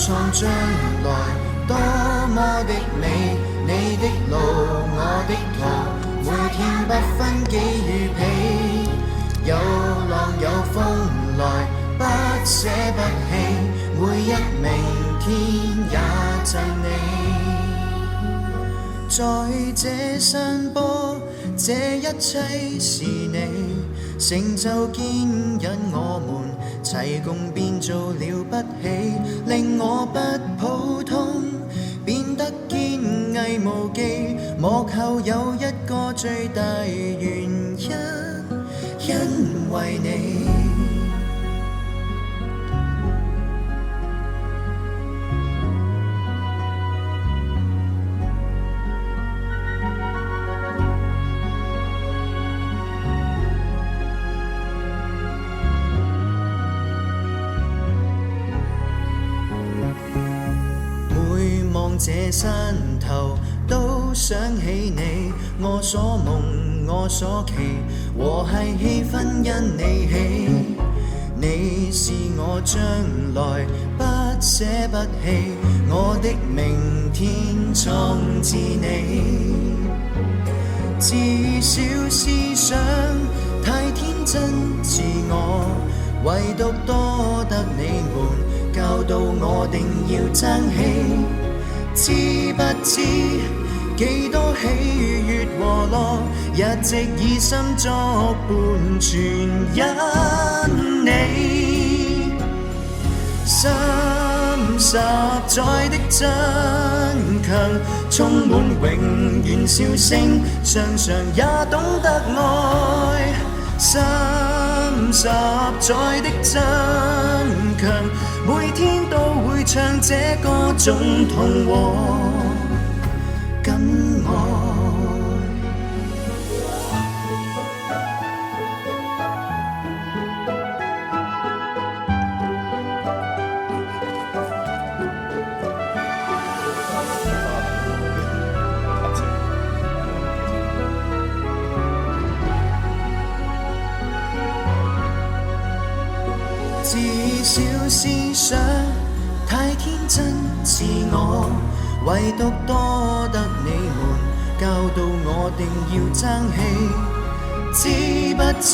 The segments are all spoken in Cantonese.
創將來多麼的美，你的路我的途，每天不分己與彼，有浪有風來，不捨不棄，每一明天也贈你。在這山坡，這一切是你成就牽引我們，齊共變做了不起，令我不普通，變得堅毅無忌。幕後有一個最大原因，因為你。這山頭都想起你，我所夢我所期，和諧氣氛因你起。你是我將來不捨不棄，我的明天創自你。至少思想太天真自我，唯獨多得你們教導我定要爭氣。知不知幾多喜悅和樂，一直以心作伴，全因你。30載的增強，充滿永遠笑聲，常常也懂得愛。30載的增強，每天都會唱這歌總同和感愛。至少思想太天真自我，唯獨多得你們教導我定要爭氣。知不知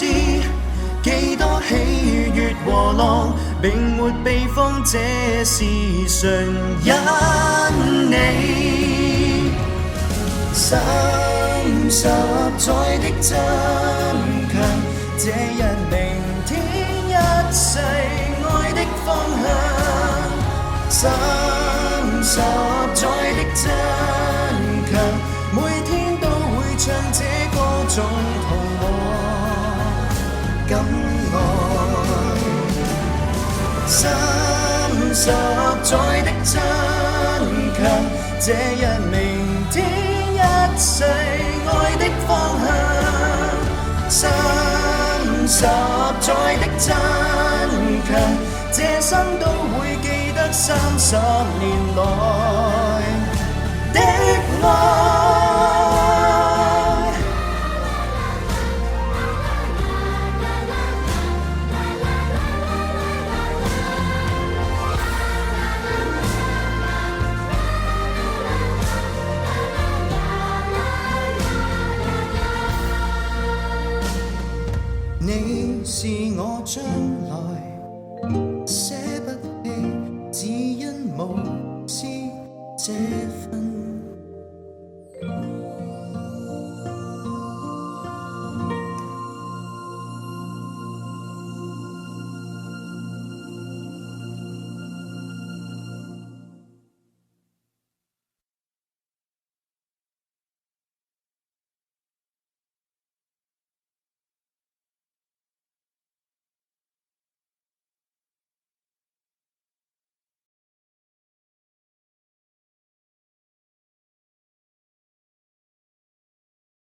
幾多喜悅和樂，並沒秘方，這是純因你。30載的增強，這日明天一世愛的方向。30載的增強，每天都會唱這歌總同和感愛。30載的增強，這日明天一世愛的方向。30載的增強，這生都會記得30年來。